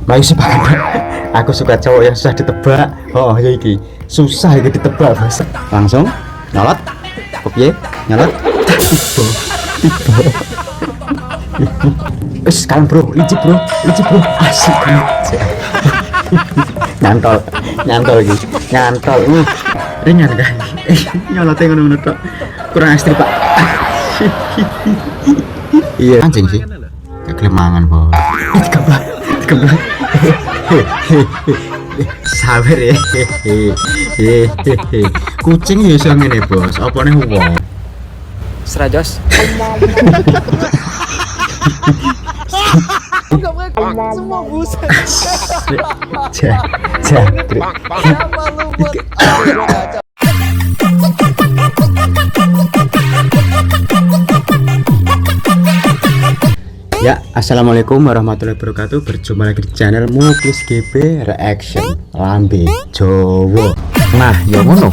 Mau sih Pak. Aku suka cowok yang susah ditebak. Oh, ya iki. Susah iki ditebak, Bos. Langsung nyolot. Oke, nyolot. Tiba. Sekarang bro, licik bro, asik banget. nyantol gitu, nyantol. Ringan kan? Nyolotnya ngono-ngono tok. Kurang ekstrim Pak. Iya. Anjing sih. Kekelemangan Bos. Dikembang. Sabar ya. Kucing ya iso ngene Bos. Opone wong. Serajos. Semua buset. Ya, assalamualaikum warahmatullahi wabarakatuh. Berjumpa lagi di channel Muklis GB Reaction Lambe Jowo. Nah, yang ngono.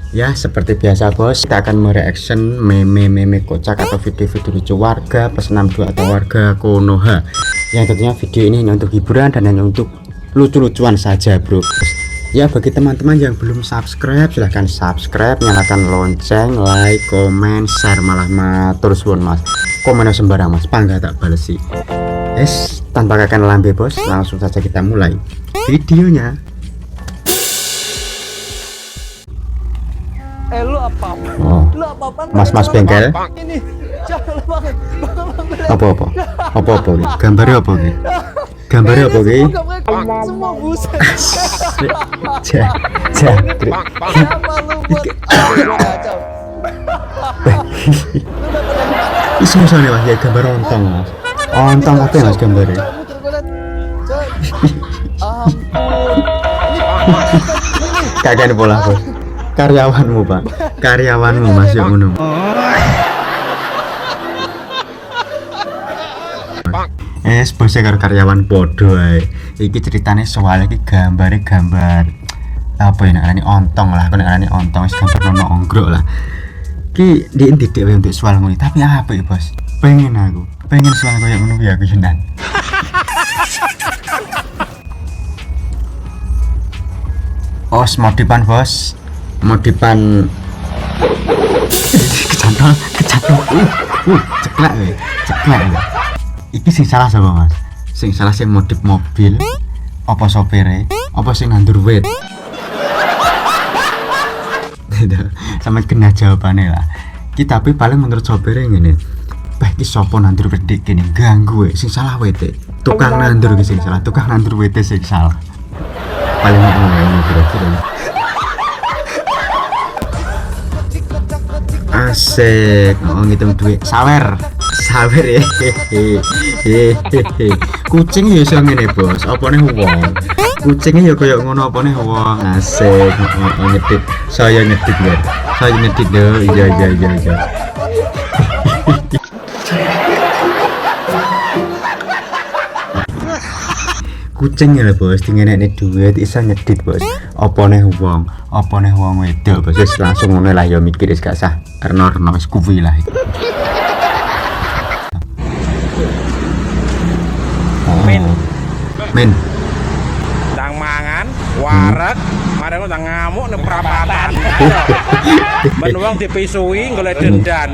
Ya, seperti biasa Bos, kita akan mereaction meme kocak atau video-video lucu warga plus 62 atau warga Konoha. Yang tentunya video ini hanya untuk hiburan dan hanya untuk lucu-lucuan saja bro. Ya, bagi teman-teman yang belum subscribe, silahkan subscribe, nyalakan lonceng, like, komen, share, malah matur suwun Mas. Komennya sembarang Mas, pangga tak balesi. Yes, tanpa kakek lambe Bos, langsung saja kita mulai videonya. Lu apa? Oh. Lu apa-apaan? Mas bengkel. Ini jangan banget. Apa iki? Gambarnya apa iki? Semua buset. Siapa lu buat kacau. Iso nih Mas, ya gambar ontong Mas. Ontong apa Mas gambarnya? Kagak bola Bos. Karyawanmu Pak, karyawanmu Mas yang ngono. Bosnya karo karyawan podo ae. Iki ceritane soal iki gambar apa ya namanya ontong lah, aku namanya ontong wis gambar nono onggrok lah. Ki di dhewe untuk soal ngono, tapi apa ya Bos? Pengen soal koyo ngono ya aku yenan. Modifan Bos. Modifan kecantol ceklek. Iki sing salah sapa Mas? Sing salah sing modif mobil apa sopire apa sing nandur wit? Sama kena jawabannya lah. Kita tapi paling menurut sopire ngene. Iki sapa nandur wit kene ganggu sing salah wit. Tukang nandur iki sing salah, tukang nandur wit sing salah. Paling ngono kira-kira. Asik, mau ngitung duit sawer ya. Kucing ya iso ngene Bos, opone wong. Kucingnya ya koyo ngono opone wong. Asik, ngedit. Saya ngedit lho. Iya. Kucing ya Bos, dingenekne duit iso nyedit Bos. Opone wong wedok Bos. Wis langsung ngono lah ya mikir wis gak sah. Erno wis kuwi lah. Men. Tang mangan, wareg, mareng tang ngamuk nang prapatan. Men wong dipisui golek dendan.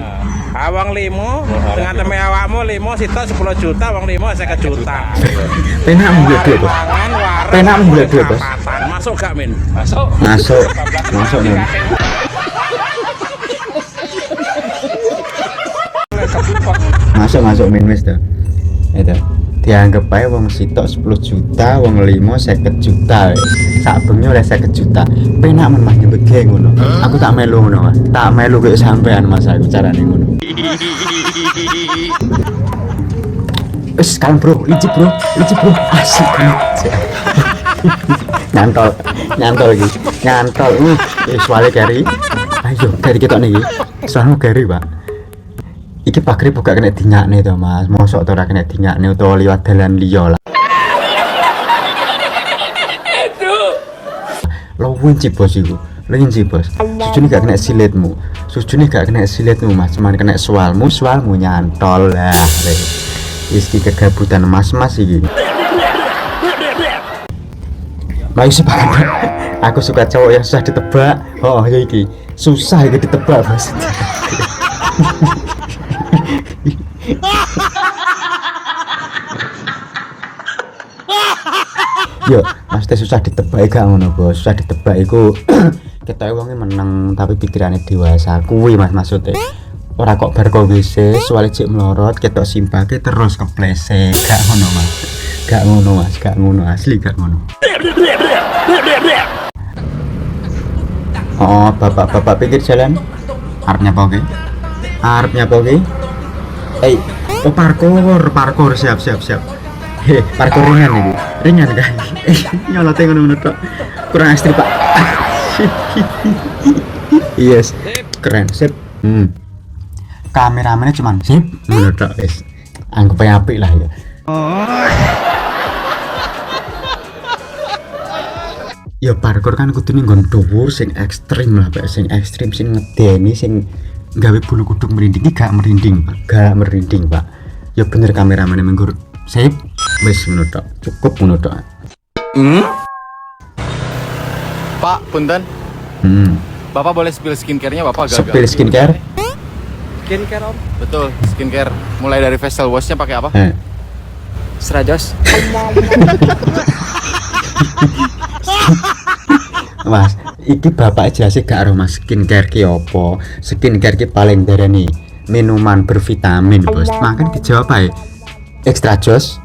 Awang 5 dengan teme awakmu 5 sita 10 juta, wong 5 50 juta. Penak mblet duit Bos. Penak mblet duit Bos. Masuk gak Min? Masuk Men. Masuk Men wis to. Itu. Dianggap ae wong sitok 10 juta, wong 5 50 juta. Sak bengi oleh 50 juta. Penak men Mas nyebut ge ngono. Aku tak melu ngono Mas. Tak melu koyo sampean Mas aku carane ngono. Sekarang bro, licik bro, asik banget. Nyantol gitu, soalnya carry. Ayo carry kita nih, soalnya carry Pak. Iki pakri buka kena dinyakne to Mas, mosok to ora kena dinyakne utawa liwat dalan liya lah. Winci Bos iku. Winci Bos. Sujune gak kena silitmu Mas, cuman kena soalmu nyantol lah. Rizky kegabutan mas-mas iki. Mau sepakat. Aku suka cowok yang susah ditebak. Oh ya iki susah iki ditebak bos. Yo, maksudnya susah ditebak gak ngono bos. Susah ditebak iku kita wonge meneng tapi pikirannya dewasa. Kuwi mas maksudnya. Ora kok bar kok WC soalnya cek melorot ketok simpake terus kepleset. Gak ngono mas. Gak ngono mas, gak ngono asli gak ngono. Oh, bapak pikir jalan. Arepnya apa oke? Arepnya apa oke? Oh parkour siap. Parkour ringan kan? Nyolot ngono tok. Kurang ekstrim pak. Yes, keren sip. Kameramennya cuman sip ngono tok wis. Anggap ae apik lah ya. Ya parkour kan kudu nggon dhuwur sing ekstrim lah Pak, sing ekstrim sing ngedeni sing gawe bulu kuduk merinding gak merinding Pak. Ya bener kameramane menggur. Sip. Wis ngono tok. Cukup ngono tok. Pak, punten. Bapak boleh spill skincare-nya Bapak agak. Spill skincare? Skincare om. Betul, skincare. Mulai dari facial wash-nya pakai apa? Serajos. Mas, iki bapak jelasnya gak aruh mas skincare ki opo. Skincare ki paling darani minuman bervitamin bos. Makan dijawab aja. Extra jos.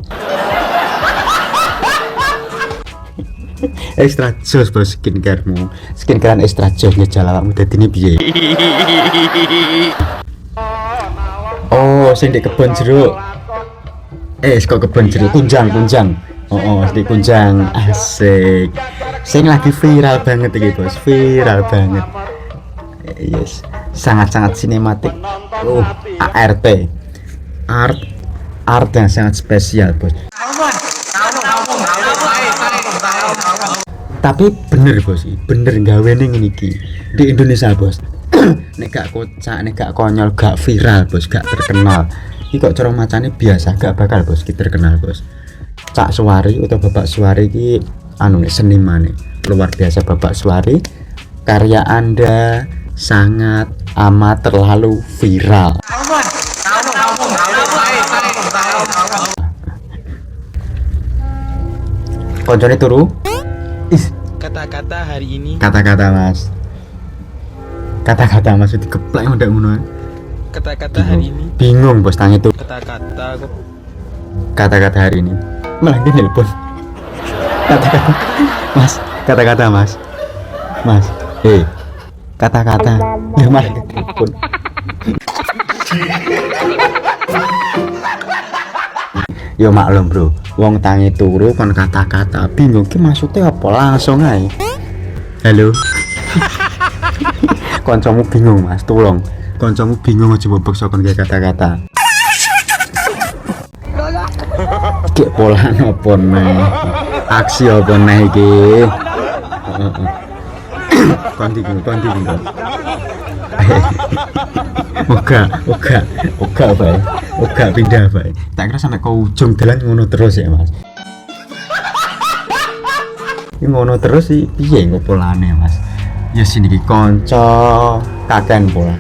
Extra jos bos skincaremu. Skincarean extra jos ngejala awakmu dadine piye? Oh, sing di kebon jeruk. Kok kebon jeruk kunjang. Oh, di kunjang asik. Sing lagi viral banget iki bos, viral banget. Yes, sangat sinematik. ART, art yang sangat spesial bos. Tapi bener bos, bener gawe ning iki di Indonesia bos. Nek gak kocak, nek gak konyol, gak viral bos, gak terkenal. Iki kok cara macane biasa, gak bakal bos kita terkenal bos. Cak Suwari atau Bapak Suwari ini seniman luar biasa. Bapak Suwari, karya Anda sangat amat terlalu viral. Koncone turu. Kata-kata hari ini. Kata-kata mas itu keplek udah ngono. Kata-kata hari ini. Bingung bos tanya tuh. Kata-kata kok. Kata-kata hari ini. Malah dia nelpon. Kata-kata mas. Kata-kata mas. Kata-kata. Dia malah dia telepon. Yo maklum bro, wong tangi turu kon kata-kata bingung ki maksudnya apa, langsung ae. Halo. Koncomu bingung mas, tolong. Koncomu bingung aja bobok kon kayak kata-kata. Ki pola apa nih? Aksi apa nih iki? Konti. Oga pindah bae. Tak kira sampai ke ujung dalan ngono terus ya mas. Ini ngono terus sih piye ngopolane mas. Ya sini ki kanca kakean pola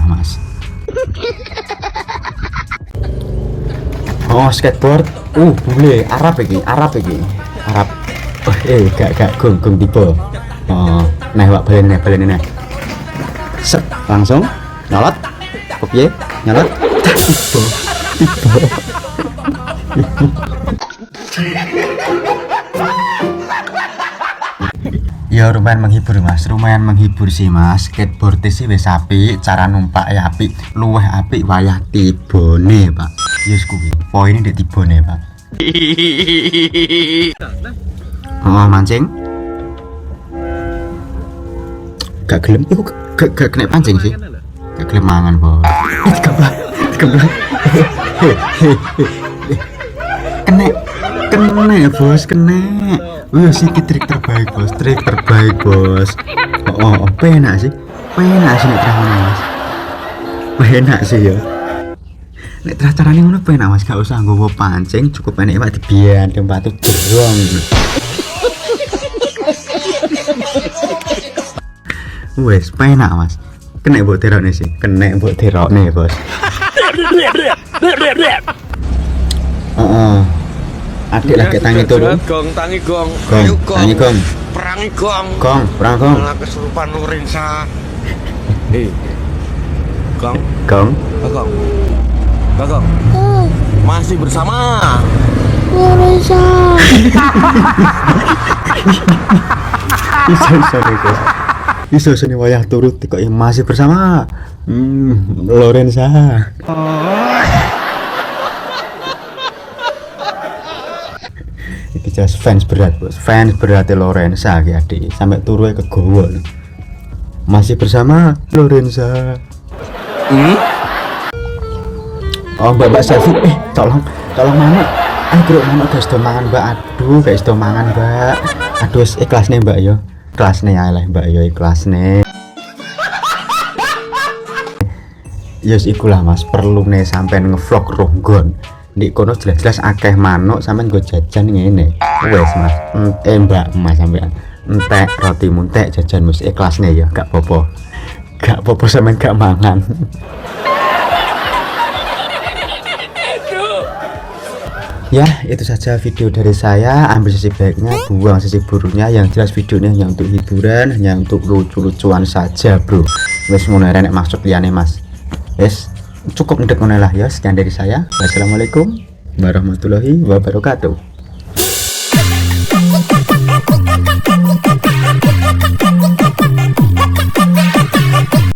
mas. Oh skateboard. Boleh Arab iki. Arab. Oh gak gong tiba. Oh, nah wak balen nih. Set langsung nyolot. Kopiye nyolot. Tiba. Ya lumayan menghibur sih mas. Skateboard sih wis apik, cara numpak ya apik, luweh apik wayah tibone pak. Yes kuwi poinnya ndek tibone pak. Oh mancing gak gelem iku gak kena pancing sih, gak gelem mangan bos. Kena bos, kena. Wih sih trik terbaik bos. Oh penak sih nek terang mas. Penak sih ya. nek carane ngono penak Mas, gak usah nggowo pancing, cukup enek Pak dibiyen tempat jerong. Wes penak Mas. Kena mbok terokne sih, kena mbok terokne, Bos. Heeh. Adik lagi tangi turu. Gong, tangi gong. Gong, Ayo tangi gong. Perangi gong. Gong, perang gong. Malah kesurupan Lorenza. Gong. Gong. Gong. Gong. Masih bersama Iso nih guys. Iso seni wayah turut kok masih bersama Lorenza. Iki jelas fans berat Bos, fans berat Lorenza ki adik, sampai turu ke gowo. Masih bersama Lorenza. Oh mbak selfie, tolong mama. Aduh mama guys do mangan mbak, aduh guys do mangan mbak. Aduh ikhlas nih mbak yo, ikhlas nih ya lah mbak yo, ikhlas nih. Yes ikulah Mas, perlu nih sampean ngevlog ronggon. Di kono jelas-jelas akeh manuk sampean nggo jajan ngene. Wes Mas, mbak Mas sampean. Entek roti muntek jajan mus ikhlas nih ya, gak popo. Gak popo sampean gak mangan. Ya itu saja video dari saya, ambil sisi baiknya, buang sisi buruknya. Yang jelas videonya hanya untuk hiburan, hanya untuk lucu-lucuan saja bro. Wes ngono nek maksud liyane Mas. Wes cukup ndek ngono lah ya. Sekian dari saya. Wassalamualaikum warahmatullahi wabarakatuh.